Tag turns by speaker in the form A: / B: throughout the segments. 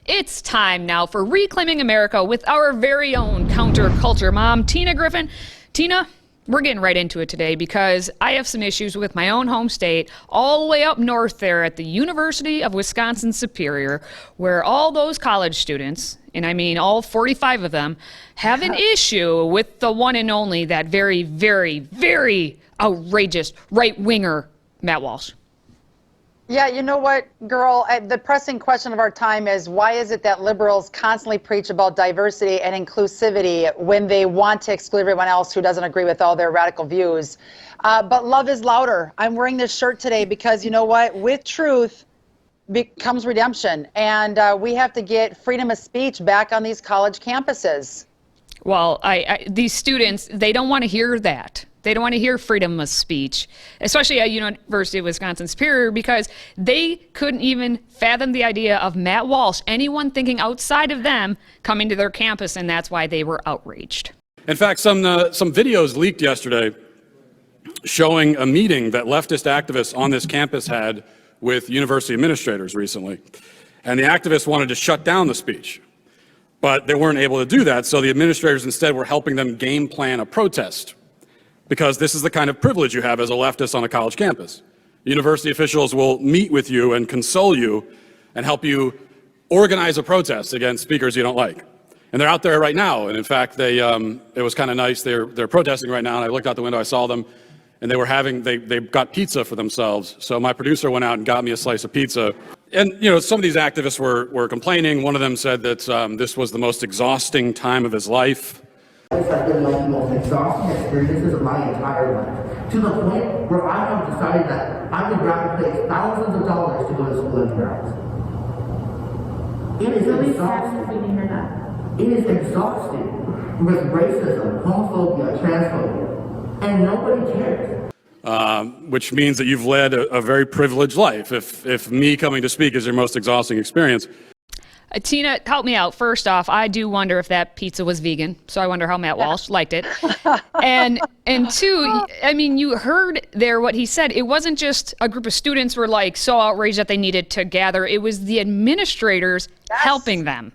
A: It's time now for Reclaiming America with our very own counterculture mom, Tina Griffin. Tina, we're getting right into it today because I have some issues with my own home state, all the way up north there at the University of Wisconsin-Superior, where all those college students, and I mean all 45 of them, have an issue with the one and only, that very, very, very outrageous right-winger, Matt Walsh.
B: Yeah, you know what, girl? The pressing question of our time is, why is it that liberals constantly preach about diversity and inclusivity when they want to exclude everyone else who doesn't agree with all their radical views? But love is louder. I'm wearing this shirt today because, you know what? With truth comes redemption. And we have to get freedom of speech back on these college campuses.
A: Well, these students, they don't want to hear that. They don't want to hear freedom of speech, especially at University of Wisconsin-Superior, because they couldn't even fathom the idea of Matt Walsh, anyone thinking outside of them, coming to their campus, and that's why they were outraged.
C: In fact, some videos leaked yesterday showing a meeting that leftist activists on this campus had with university administrators recently. And the activists wanted to shut down the speech, but they weren't able to do that, so the administrators instead were helping them game plan a protest. Because this is the kind of privilege you have as a leftist on a college campus. University officials will meet with you and console you and help you organize a protest against speakers you don't like. And they're out there right now. And in fact, it was kind of nice. They're protesting right now. And I looked out the window, I saw them, and they got pizza for themselves. So my producer went out and got me a slice of pizza. And some of these activists were complaining. One of them said that this was the most exhausting time of his life.
D: This has been one of the most exhausting experiences of my entire life, to the point where I have decided that I would rather pay thousands of dollars to go to school anywhere else. It is exhausting. It is exhausting with racism, homophobia, transphobia, and nobody cares.
C: Which means that you've led a very privileged life. If me coming to speak is your most exhausting experience.
A: Tina, help me out. First off, I do wonder if that pizza was vegan, so I wonder how Matt Walsh liked it. And two, I mean, you heard there what he said. It wasn't just a group of students were like so outraged that they needed to gather. It was the administrators helping them.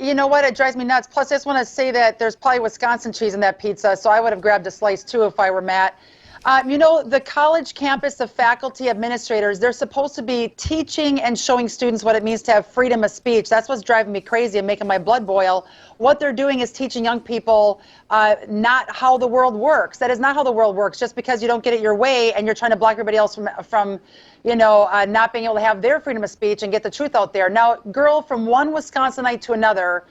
B: You know what? It drives me nuts. Plus, I just want to say that there's probably Wisconsin cheese in that pizza, so I would have grabbed a slice too if I were Matt. The college campus, the faculty administrators, they're supposed to be teaching and showing students what it means to have freedom of speech. That's what's driving me crazy and making my blood boil. What they're doing is teaching young people not how the world works. That is not how the world works. Just because you don't get it your way and you're trying to block everybody else from not being able to have their freedom of speech and get the truth out there. Now, girl, from one Wisconsinite to another,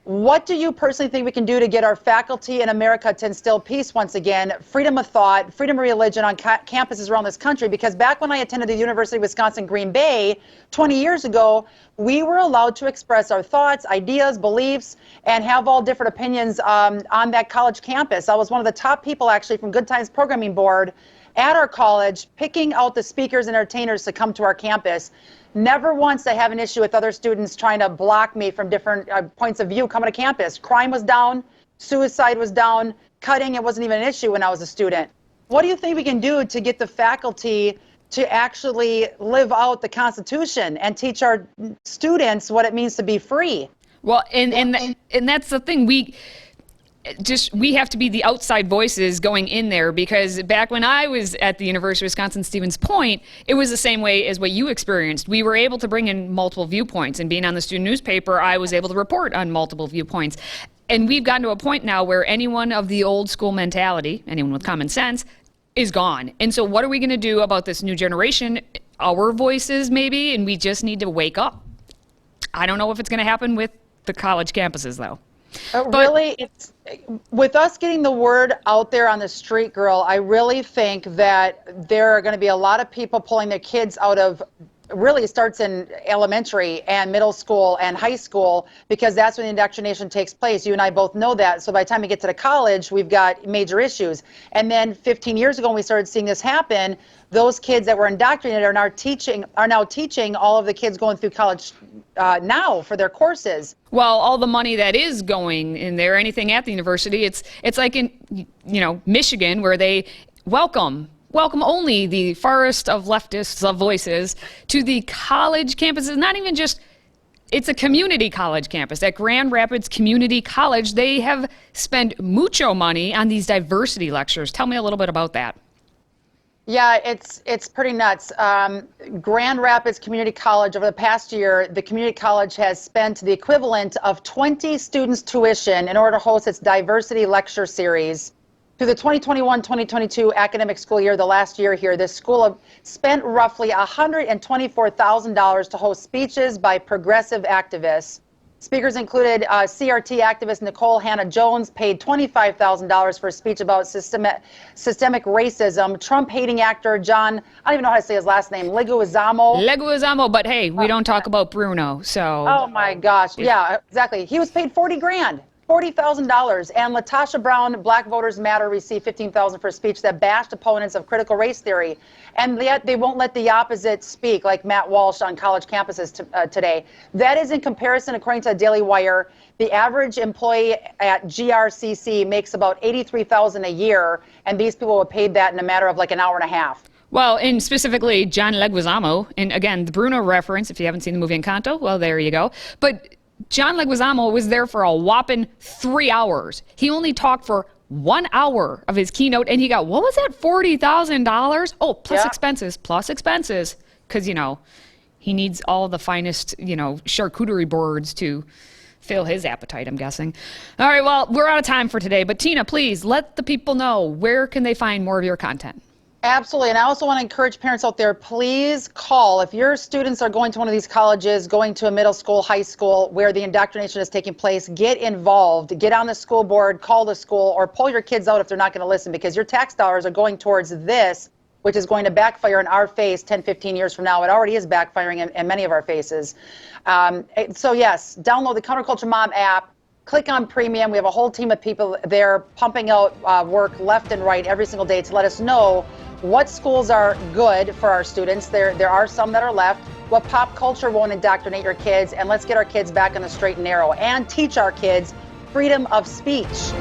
B: what do you personally think we can do to get our faculty in America to instill peace once again, freedom of thought, freedom of religion on campuses around this country? Because back when I attended the University of Wisconsin-Green Bay 20 years ago, we were allowed to express our thoughts, ideas, beliefs, and have all different opinions on that college campus. I was one of the top people actually from Good Times Programming Board at our college, picking out the speakers and entertainers to come to our campus. Never once I have an issue with other students trying to block me from different points of view coming to campus. Crime was down, suicide was down, cutting, it wasn't even an issue when I was a student. What do you think we can do to get the faculty to actually live out the Constitution and teach our students what it means to be free?
A: Well, and that's the thing. We have to be the outside voices going in there, because back when I was at the University of Wisconsin-Stevens Point, it was the same way as what you experienced. We were able to bring in multiple viewpoints, and being on the student newspaper, I was able to report on multiple viewpoints. And we've gotten to a point now where anyone of the old school mentality, anyone with common sense, is gone. And so what are we going to do about this new generation? Our voices, maybe, and we just need to wake up. I don't know if it's going to happen with the college campuses, though.
B: Really, it's with us getting the word out there on the street, girl, I really think that there are going to be a lot of people pulling their kids out of, really it starts in elementary and middle school and high school, because that's when the indoctrination takes place. You and I both know that. So by the time we get to the college, we've got major issues. And then 15 years ago when we started seeing this happen, those kids that were indoctrinated are now teaching all of the kids going through college now for their courses.
A: Well, all the money that is going in there, anything at the university, it's like in Michigan, where they welcome only the farthest of leftists of voices to the college campuses, not even just It's a community college campus. At Grand Rapids Community College, they have spent mucho money on these diversity lectures. Tell me a little bit about that.
B: Yeah, it's pretty nuts. Grand Rapids Community College, over the past year, the community college has spent the equivalent of 20 students' tuition in order to host its diversity lecture series. Through the 2021-2022 academic school year, the last year here, this school spent roughly $124,000 to host speeches by progressive activists. Speakers included CRT activist Nicole Hannah-Jones, paid $25,000 for a speech about systemic racism. Trump-hating actor John, I don't even know how to say his last name,
A: Leguizamo, but hey, we don't talk about Bruno, so.
B: Oh my gosh, yeah, exactly. He was paid $40,000. $40,000. And Latasha Brown, Black Voters Matter, received $15,000 for a speech that bashed opponents of critical race theory. And yet they won't let the opposite speak, like Matt Walsh on college campuses today. That is in comparison, according to Daily Wire, the average employee at GRCC makes about $83,000 a year, and these people were paid that in a matter of like an hour and a half.
A: Well, and specifically John Leguizamo, and again, the Bruno reference, if you haven't seen the movie Encanto, well, there you go. But John Leguizamo was there for a whopping 3 hours. He only talked for 1 hour of his keynote, and he got, what was that, $40,000? Oh, plus expenses, because, you know, he needs all the finest, you know, charcuterie boards to fill his appetite, I'm guessing. All right, well, we're out of time for today, but Tina, please let the people know, where can they find more of your content?
B: Absolutely. And I also want to encourage parents out there, please call. If your students are going to one of these colleges, going to a middle school, high school, where the indoctrination is taking place, get involved. Get on the school board, call the school, or pull your kids out if they're not going to listen, because your tax dollars are going towards this, which is going to backfire in our face 10, 15 years from now. It already is backfiring in many of our faces. So yes, download the Counterculture Mom app. Click on Premium. We have a whole team of people there pumping out work left and right every single day to let us know what schools are good for our students. There are some that are left. What pop culture won't indoctrinate your kids, and let's get our kids back on the straight and narrow and teach our kids freedom of speech.